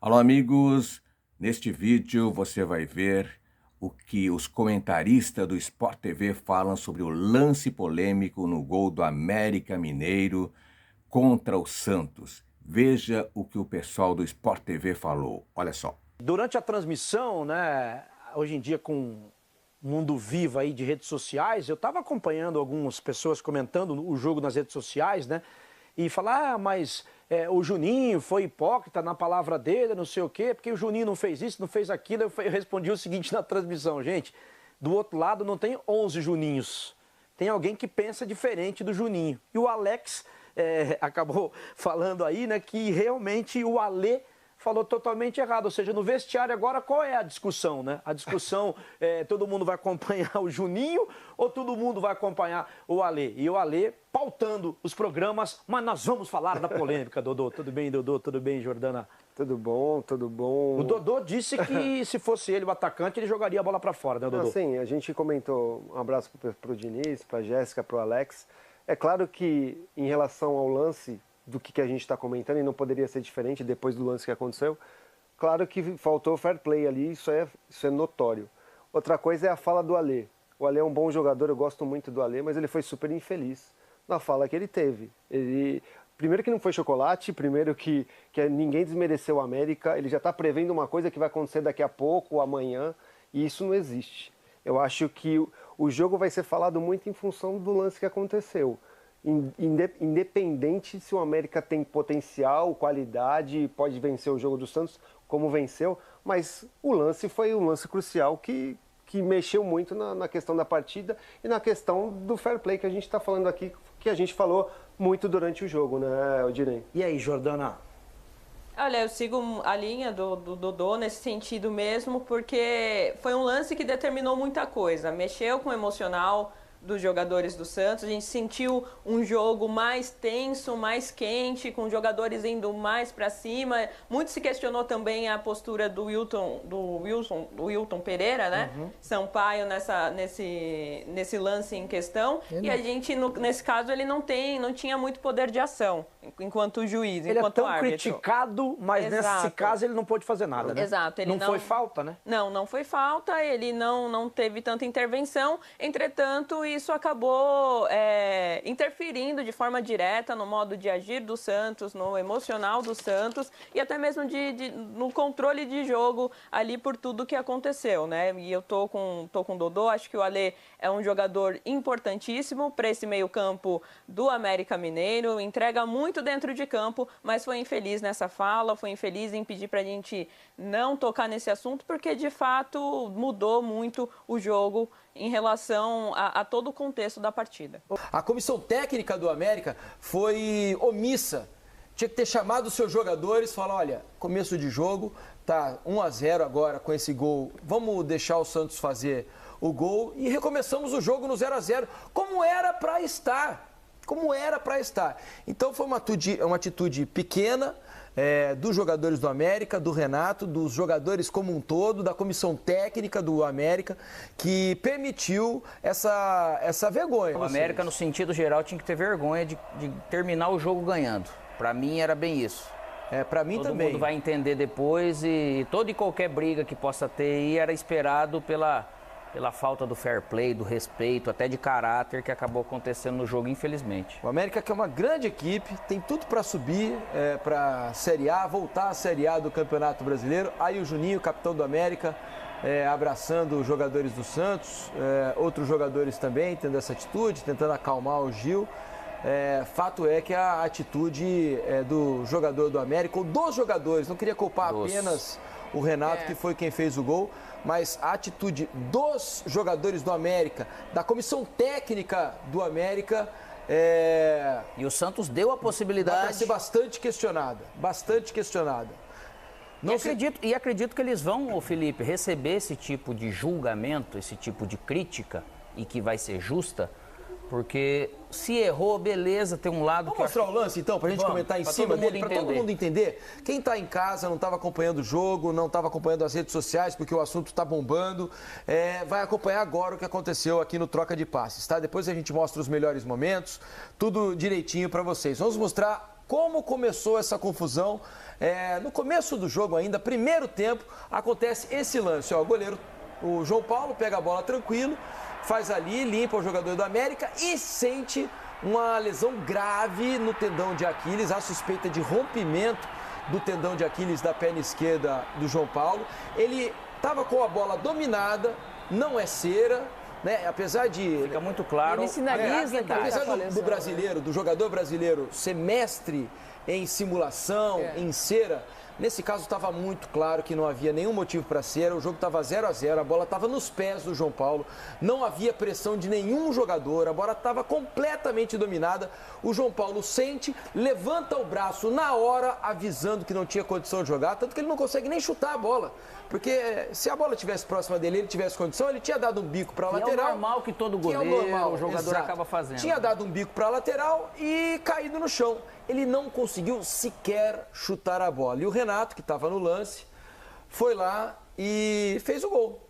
Alô, amigos! Neste vídeo você vai ver o que os comentaristas do Sport TV falam sobre o lance polêmico no gol do América Mineiro contra o Santos. Veja o que o pessoal do Sport TV falou. Olha só. Durante a transmissão, né, hoje em dia com o mundo vivo aí de redes sociais, eu estava acompanhando algumas pessoas comentando o jogo nas redes sociais, né, e falar, mas o Juninho foi hipócrita na palavra dele, não sei o quê, porque o Juninho não fez isso, não fez aquilo. Eu respondi o seguinte na transmissão, gente, do outro lado não tem 11 Juninhos, tem alguém que pensa diferente do Juninho. E o Alex acabou falando aí, né, que realmente o Alê falou totalmente errado, ou seja, no vestiário agora qual é a discussão, né? A discussão todo mundo vai acompanhar o Juninho ou todo mundo vai acompanhar o Alê? E o Alê pautando os programas, mas nós vamos falar da polêmica, Dodô. Tudo bem, Dodô? Tudo bem, Jordana? Tudo bom, tudo bom. O Dodô disse que se fosse ele o atacante, ele jogaria a bola para fora, né, Dodô? Sim, a gente comentou, um abraço pro Diniz, pra Jéssica, pro Alex. É claro que em relação ao lance do que a gente está comentando, e não poderia ser diferente depois do lance que aconteceu, claro que faltou fair play ali, isso é notório. Outra coisa é a fala do Alê. O Alê é um bom jogador, eu gosto muito do Alê, mas ele foi super infeliz na fala que ele teve. Primeiro que não foi chocolate, primeiro que ninguém desmereceu o América, ele já está prevendo uma coisa que vai acontecer daqui a pouco ou amanhã, e isso não existe. Eu acho que o jogo vai ser falado muito em função do lance que aconteceu. Independente se o América tem potencial, qualidade, pode vencer o jogo do Santos, como venceu, mas o lance foi um lance crucial que mexeu muito na questão da partida e na questão do fair play que a gente está falando aqui, que a gente falou muito durante o jogo, né, Odinei? E aí, Jordana? Olha, eu sigo a linha do Dodô nesse sentido mesmo, porque foi um lance que determinou muita coisa, mexeu com o emocional dos jogadores do Santos, a gente sentiu um jogo mais tenso, mais quente, com jogadores indo mais para cima. Muito se questionou também a postura do Wilton Pereira, né? Uhum. Sampaio nesse lance em questão. E a gente, nesse caso, ele não tinha muito poder de ação enquanto juiz, ele enquanto árbitro. Ele é tão criticado, mas nesse caso ele não pôde fazer nada, né? Exato. Ele não foi falta, né? Não foi falta, ele não teve tanta intervenção, entretanto, isso acabou interferindo de forma direta no modo de agir do Santos, no emocional do Santos e até mesmo no controle de jogo ali por tudo que aconteceu, né? E eu tô com o Dodô, acho que o Alê é um jogador importantíssimo para esse meio-campo do América Mineiro, entrega muito dentro de campo, mas foi infeliz nessa fala, foi infeliz em pedir para a gente não tocar nesse assunto, porque de fato mudou muito o jogo em relação a todo o contexto da partida. A comissão técnica do América foi omissa. Tinha que ter chamado os seus jogadores e falar, olha, começo de jogo, tá 1-0 agora com esse gol, vamos deixar o Santos fazer o gol e recomeçamos o jogo no 0-0, como era para estar. Então foi uma atitude pequena dos jogadores do América, do Renato, dos jogadores como um todo, da comissão técnica do América, que permitiu essa vergonha. O América, no sentido geral, tinha que ter vergonha de terminar o jogo ganhando. Para mim era bem isso. Para mim todo também. Todo mundo vai entender depois e toda e qualquer briga que possa ter aí era esperado pela falta do fair play, do respeito, até de caráter que acabou acontecendo no jogo, infelizmente. O América, que é uma grande equipe, tem tudo para subir para a Série A, voltar à Série A do Campeonato Brasileiro. Aí o Juninho, capitão do América, abraçando os jogadores do Santos, outros jogadores também tendo essa atitude, tentando acalmar o Gil. Fato é que a atitude do jogador do América, ou dos jogadores, não queria culpar apenas o Renato, que foi quem fez o gol, mas a atitude dos jogadores do América, da comissão técnica do América... E o Santos deu a possibilidade... Vai ser bastante questionada. E acredito que eles vão, Felipe, receber esse tipo de julgamento, esse tipo de crítica, e que vai ser justa, porque se errou, beleza, tem um lado Vamos mostrar o lance, então, pra gente comentar em cima dele, pra todo mundo entender. Quem tá em casa, não estava acompanhando o jogo, não estava acompanhando as redes sociais, porque o assunto tá bombando, vai acompanhar agora o que aconteceu aqui no Troca de Passes, tá? Depois a gente mostra os melhores momentos, tudo direitinho para vocês. Vamos mostrar como começou essa confusão No começo do jogo ainda, primeiro tempo, acontece esse lance. Ó, o goleiro, o João Paulo, pega a bola tranquilo, faz ali, limpa o jogador do América e sente uma lesão grave no tendão de Aquiles, a suspeita de rompimento do tendão de Aquiles da perna esquerda do João Paulo. Ele estava com a bola dominada, não é cera, né? Apesar de... Fica muito claro. Ele sinaliza que apesar tá com a lesão, do brasileiro, do jogador brasileiro ser mestre em simulação, em cera, nesse caso estava muito claro que não havia nenhum motivo para cera, o jogo estava 0-0, a bola estava nos pés do João Paulo, não havia pressão de nenhum jogador, a bola estava completamente dominada, o João Paulo sente, levanta o braço na hora, avisando que não tinha condição de jogar, tanto que ele não consegue nem chutar a bola, porque se a bola estivesse próxima dele, ele tivesse condição, ele tinha dado um bico para a lateral. É o normal que todo goleiro, o jogador acaba fazendo. Tinha dado um bico para a lateral e caído no chão. Ele não conseguiu sequer chutar a bola. E o Renato, que estava no lance, foi lá e fez o gol.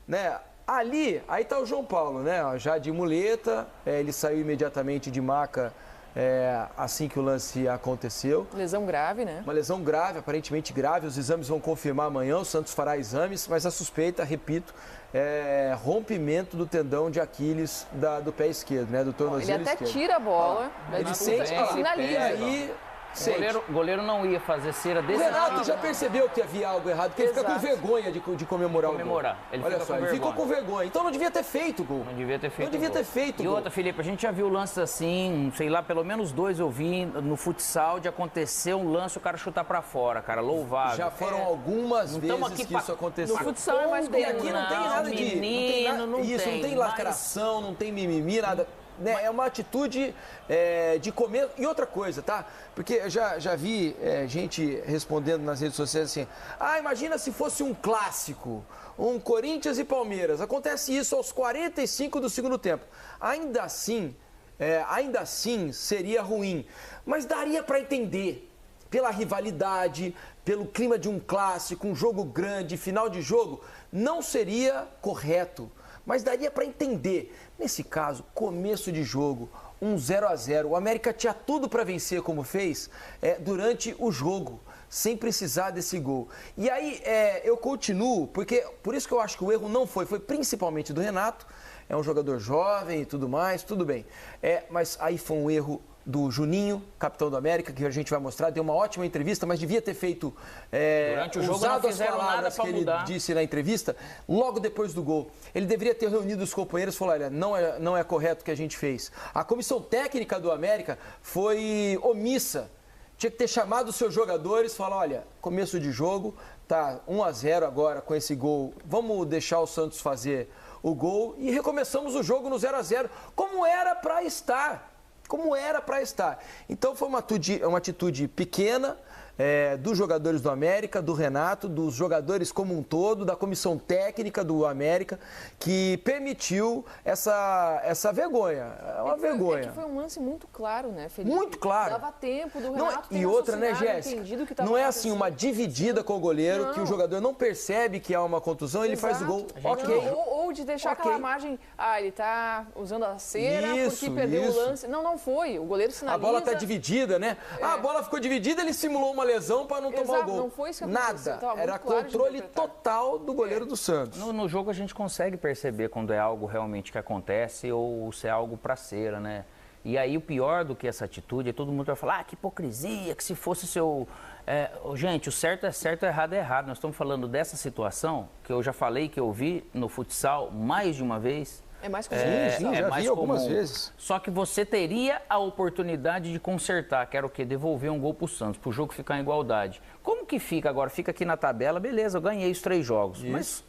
Né? Ali, aí está o João Paulo, né? Já de muleta, ele saiu imediatamente de maca assim que o lance aconteceu. Lesão grave, né? Uma lesão grave, aparentemente grave. Os exames vão confirmar amanhã, o Santos fará exames, mas a suspeita, repito, é rompimento do tendão de Aquiles do pé esquerdo, né? Do tornozelo Ele até esquerdo. tira a bola, Ele sente, sinaliza. aí O goleiro não ia fazer cera o desse Renato já percebeu que havia algo errado, porque ele fica com vergonha de comemorar o gol. Ele Olha fica só, com ele ficou vergonha. com vergonha. Então não devia ter feito o gol. Não devia ter feito. Não devia o gol. ter feito o E gol. outra, Felipe, a gente já viu lances assim, sei lá, pelo menos 2 eu vi no futsal de acontecer um lance o cara chutar pra fora, cara, louvável. Já foram algumas Não tamo vezes aqui que isso aconteceu. No futsal é mais E aqui comum. não tem nada de... menino, não isso, tem, não tem mas- lacração, não tem mimimi, nada. Né? É uma atitude de comer. E outra coisa, tá? Porque eu já vi gente respondendo nas redes sociais assim: imagina se fosse um clássico, um Corinthians e Palmeiras. Acontece isso aos 45 do segundo tempo. Ainda assim seria ruim. Mas daria para entender. Pela rivalidade, pelo clima de um clássico, um jogo grande, final de jogo, não seria correto. Mas daria para entender. Nesse caso, começo de jogo, 0-0. O América tinha tudo para vencer como fez durante o jogo, sem precisar desse gol. E aí eu continuo, porque por isso que eu acho que o erro não foi principalmente do Renato. É um jogador jovem e tudo mais, tudo bem. Mas aí foi um erro do Juninho, capitão do América, que a gente vai mostrar, deu uma ótima entrevista, mas devia ter feito Durante o jogo usado não as fizeram nada palavras pra que ele mudar. disse na entrevista, logo depois do gol. Ele deveria ter reunido os companheiros e falou: olha, não é correto o que a gente fez. A comissão técnica do América foi omissa. Tinha que ter chamado os seus jogadores e falar: olha, começo de jogo, tá 1-0 agora com esse gol, vamos deixar o Santos fazer o gol e recomeçamos o jogo no 0-0, como era para estar. Então foi uma atitude pequena dos jogadores do América, do Renato, dos jogadores como um todo, da comissão técnica do América, que permitiu essa vergonha. É uma vergonha. É que foi um lance muito claro, né, Felipe? Muito claro. Dava tempo do Não, Renato ter e outra, né, raciocinado, Jéssica? entendido o que tava Não é assim acontecendo. uma dividida com o goleiro Não. que o jogador não percebe que há uma contusão, ele faz o gol. Exato. Ok. Não, ou de deixar Ok. aquela imagem, ele tá usando a cera Isso, porque perdeu isso. o lance. Não foi. O goleiro A sinaliza. bola tá dividida, né? A bola ficou dividida, ele simulou uma lesão para não tomar o Exato, gol. não foi isso que aconteceu, Nada. tava muito Era claro de controle interpretar. total do goleiro do Santos. No jogo a gente consegue perceber quando é algo realmente que acontece ou se é algo pra cera, né? E aí o pior do que essa atitude é todo mundo vai falar, que hipocrisia, que se fosse seu... gente, o certo é certo, o errado é errado. Nós estamos falando dessa situação que eu já falei que eu vi no futsal mais de uma vez. É mais comum. Sim, já vi algumas vezes. Só que você teria a oportunidade de consertar, que era o quê? Devolver um gol pro Santos, pro jogo ficar em igualdade. Como que fica agora? Fica aqui na tabela, beleza, eu ganhei os 3 jogos. Isso. Mas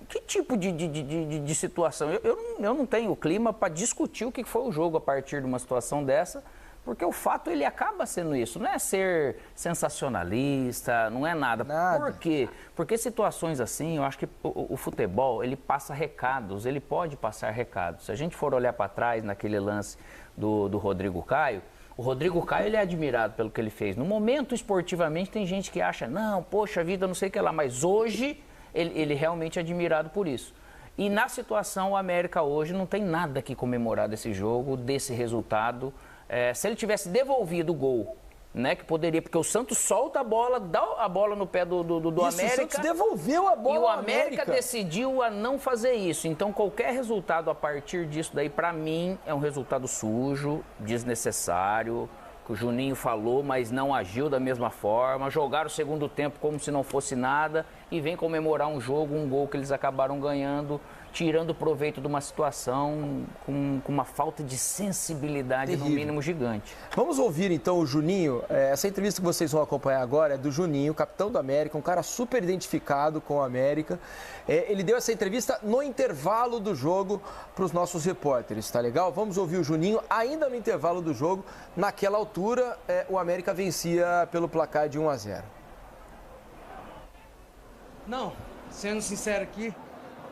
que tipo de situação? Eu não tenho clima para discutir o que foi o jogo a partir de uma situação dessa, porque o fato ele acaba sendo isso. Não é ser sensacionalista, não é nada. Por quê? Porque situações assim, eu acho que o futebol, ele passa recados, ele pode passar recados. Se a gente for olhar para trás naquele lance do Rodrigo Caio, o Rodrigo Caio ele é admirado pelo que ele fez. No momento, esportivamente, tem gente que acha, não, poxa vida, não sei o que lá, mas hoje ele realmente é admirado por isso. E na situação, o América hoje não tem nada que comemorar desse jogo, desse resultado. Se ele tivesse devolvido o gol né? Que poderia, porque o Santos solta a bola, dá a bola no pé do Isso, América. o Santos devolveu a bola E o ao América decidiu a não fazer isso. Então, qualquer resultado a partir disso daí, para mim, é um resultado sujo, desnecessário, que o Juninho falou, mas não agiu da mesma forma. Jogaram o segundo tempo como se não fosse nada e vem comemorar um jogo, um gol que eles acabaram ganhando, tirando proveito de uma situação com uma falta de sensibilidade, terrível, no mínimo, gigante. Vamos ouvir então o Juninho. Essa entrevista que vocês vão acompanhar agora é do Juninho, capitão do América, um cara super identificado com o América. Ele deu essa entrevista no intervalo do jogo para os nossos repórteres, tá legal? Vamos ouvir o Juninho ainda no intervalo do jogo. Naquela altura, o América vencia pelo placar de 1-0. Não, sendo sincero aqui,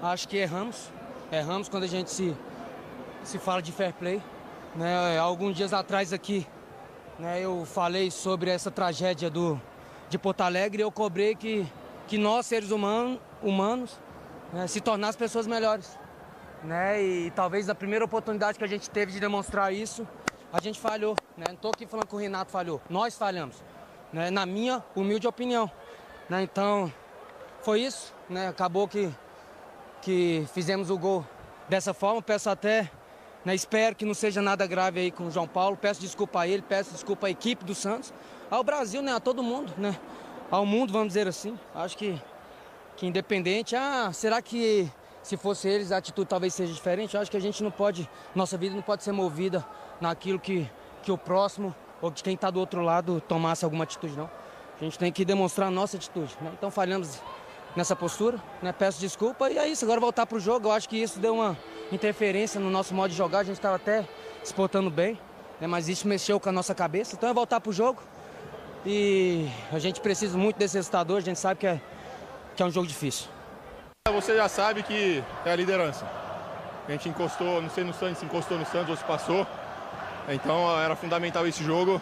acho que erramos. Erramos quando a gente se fala de fair play. Né? Alguns dias atrás aqui, né, eu falei sobre essa tragédia de Porto Alegre e eu cobrei que nós, seres humanos, né, se tornassem pessoas melhores. Né? E talvez a primeira oportunidade que a gente teve de demonstrar isso, a gente falhou. Né? Não estou aqui falando que o Renato falhou, nós falhamos. Né? Na minha humilde opinião. Né? Então, foi isso. Né? Acabou que fizemos o gol dessa forma. Peço até, né, espero que não seja nada grave aí com o João Paulo. Peço desculpa a ele, peço desculpa à equipe do Santos, ao Brasil, né, a todo mundo, né, ao mundo, vamos dizer assim. Acho que independente, será que se fosse eles a atitude talvez seja diferente? Eu acho que a gente não pode, nossa vida não pode ser movida naquilo que o próximo ou de quem está do outro lado tomasse alguma atitude, não. A gente tem que demonstrar a nossa atitude, né? Então falhamos nessa postura, né? Peço desculpa e é isso, agora voltar para o jogo. Eu acho que isso deu uma interferência no nosso modo de jogar, a gente estava até se portando bem, né? Mas isso mexeu com a nossa cabeça, então é voltar para o jogo e a gente precisa muito desse resultado hoje, a gente sabe que é um jogo difícil. Você já sabe que é a liderança, a gente encostou, não sei no Santos, encostou no Santos ou se passou, então era fundamental esse jogo.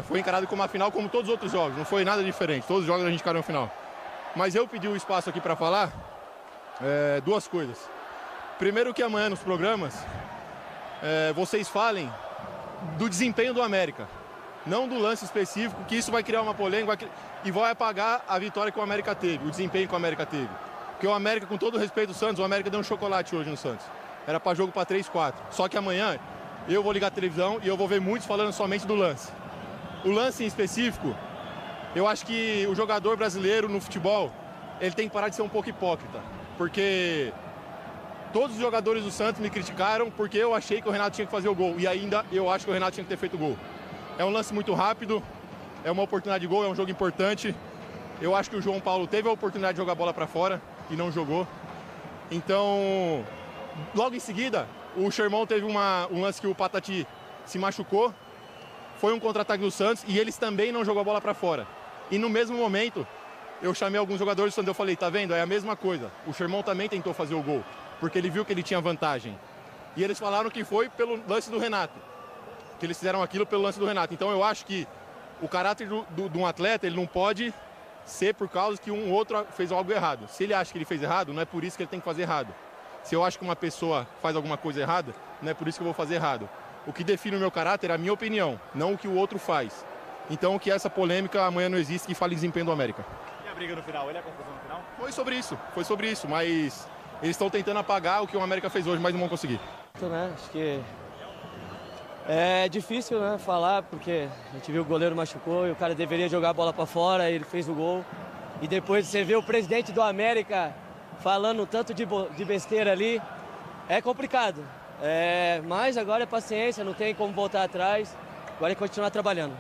Foi encarado como uma final como todos os outros jogos, não foi nada diferente, todos os jogos a gente encarou uma final. Mas eu pedi o espaço aqui para falar duas coisas. Primeiro que amanhã nos programas vocês falem do desempenho do América, não do lance específico, que isso vai criar uma polêmica e vai apagar a vitória que o América teve, o desempenho que o América teve. Porque o América, com todo o respeito do Santos, o América deu um chocolate hoje no Santos. Era para jogo para 3-4. Só que amanhã eu vou ligar a televisão e eu vou ver muitos falando somente do lance. O lance em específico, eu acho que o jogador brasileiro no futebol, ele tem que parar de ser um pouco hipócrita. Porque todos os jogadores do Santos me criticaram porque eu achei que o Renato tinha que fazer o gol. E ainda eu acho que o Renato tinha que ter feito o gol. É um lance muito rápido, é uma oportunidade de gol, é um jogo importante. Eu acho que o João Paulo teve a oportunidade de jogar a bola para fora e não jogou. Então, logo em seguida, o Sherman teve um lance que o Patati se machucou. Foi um contra-ataque do Santos e eles também não jogou a bola para fora. E no mesmo momento, eu chamei alguns jogadores do Santos e eu falei, tá vendo? É a mesma coisa. O Sherman também tentou fazer o gol, porque ele viu que ele tinha vantagem. E eles falaram que foi pelo lance do Renato. Que eles fizeram aquilo pelo lance do Renato. Então eu acho que o caráter de um atleta, ele não pode ser por causa que um outro fez algo errado. Se ele acha que ele fez errado, não é por isso que ele tem que fazer errado. Se eu acho que uma pessoa faz alguma coisa errada, não é por isso que eu vou fazer errado. O que define o meu caráter é a minha opinião, não o que o outro faz. Então que essa polêmica amanhã não existe, que fale desempenho do América. E a briga no final? Ele é a confusão no final? Foi sobre isso, mas eles estão tentando apagar o que o América fez hoje, mas não vão conseguir. Né? Acho que é difícil, né, falar, porque a gente viu o goleiro machucou e o cara deveria jogar a bola para fora, ele fez o gol. E depois você vê o presidente do América falando tanto de besteira ali, é complicado. Mas agora é paciência, não tem como voltar atrás, agora é continuar trabalhando.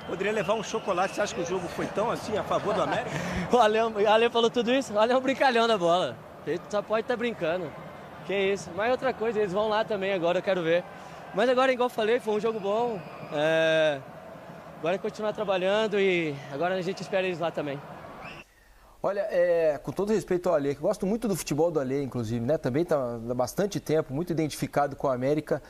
Poderia levar um chocolate, você acha que o jogo foi tão assim a favor do América? O Ale falou tudo isso, o Ale é um brincalhão da bola, ele só pode estar brincando. Que isso, mas outra coisa, eles vão lá também agora, eu quero ver. Mas agora, igual eu falei, foi um jogo bom. Agora é continuar trabalhando e agora a gente espera eles lá também. Olha, com todo respeito ao Alê, que gosto muito do futebol do Alê, inclusive, né? Também está há bastante tempo, muito identificado com a América.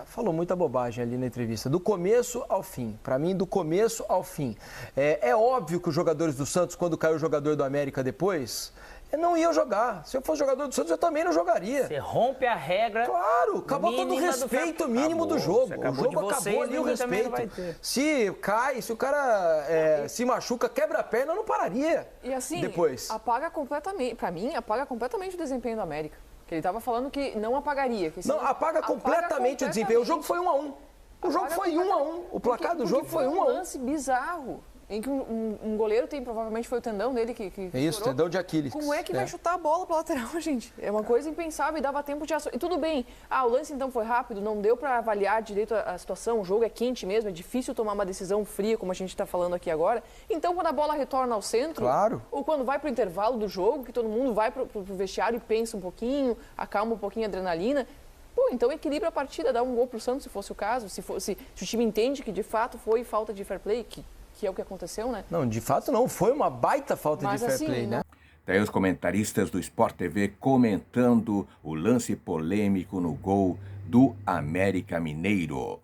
Falou muita bobagem ali na entrevista, do começo ao fim. Para mim, do começo ao fim. É óbvio que os jogadores do Santos, quando caiu o jogador do América depois, Eu não ia jogar. Se eu fosse jogador do Santos, eu também não jogaria. Você rompe a regra. Claro, acabou todo o mínima do respeito fair- mínimo do Acabou. jogo. Você O acabou jogo de vocês, acabou ali, o ninguém também vai respeito. ter. Se cai, se o cara se machuca, quebra a perna, eu não pararia. E assim, depois. apaga completamente, pra mim, apaga completamente o desempenho do América. Que ele tava falando que não apagaria. Que se Não, apaga completamente o desempenho. O jogo foi 1-1. O jogo foi 1-1. O placar do jogo foi 1-1. um lance bizarro. Em que um goleiro tem, provavelmente foi o tendão dele que É isso, estourou. tendão de Aquiles. Como é que vai chutar a bola pra lateral, gente? É uma coisa impensável e dava tempo de ação. E tudo bem, o lance então foi rápido, não deu pra avaliar direito a situação, o jogo é quente mesmo, é difícil tomar uma decisão fria, como a gente tá falando aqui agora. Então, quando a bola retorna ao centro, Claro. ou quando vai pro intervalo do jogo, que todo mundo vai pro vestiário e pensa um pouquinho, acalma um pouquinho a adrenalina, pô, então equilibra a partida, dá um gol pro Santos, se fosse o caso, se o time entende que de fato foi falta de fair play, que é o que aconteceu, né? Não, de fato não. Foi uma baita falta Mas de fair assim, play, né? Daí os comentaristas do Sport TV comentando o lance polêmico no gol do América Mineiro.